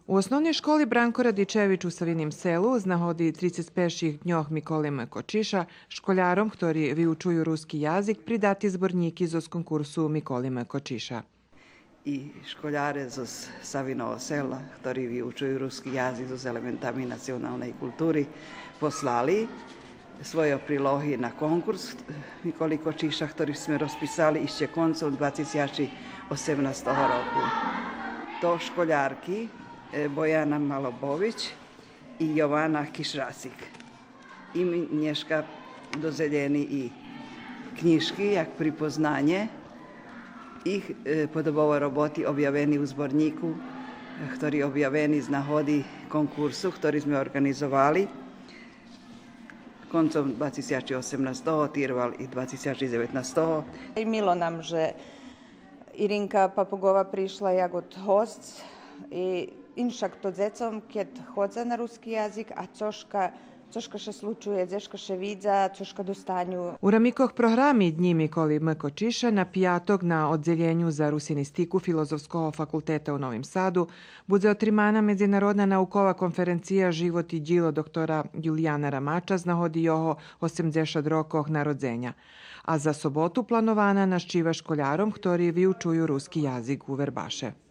U osnovnій školi Branko Radičevič u Savinim selu znahodi 35 dňoch Mikolima Kočiša, školjarom, ktorí vyučujú ruski jazyk, pridati zborníky zo konkursu Mikolima Kočiša. I školjare z Savinového sela, ktorí vyučujú ruský jazyk s elementami nacionálnej kultúry, poslali svoje prilohy na konkurs Mikoli Kočiša, ktorý sme rozpisali ešte koncom 2018 roku. To školjárky Bojana Malobović i Jovana Kišrasik. Im dneška dozeljeni i knjižky, jak pripoznanie. Ich podobové roboty objavení u zborníku, ktorý objavení z nahody konkursu, ktorý sme organizovali koncom 2018. Tirval i 2019. I milo nam, že Irinka Papugova prišla jak od host i inšak to decom, keď chodza na ruski jazik, a coška še slučuje, dzeška še vidza, coška dostanju. U ramikoh programi Dni Mikoli M. Kočiša na pijatog na odzeljenju za rusinistiku Filozofskog fakulteta u Novim Sadu bude otrimana međunarodna naukova konferencija Život i djilo doktora Julijana Ramača z nahodi jeho 80 rokov narodzenja. A za sobotu planovana naščiva školjarom, ktorí vyučuju ruski jazik u Verbaše.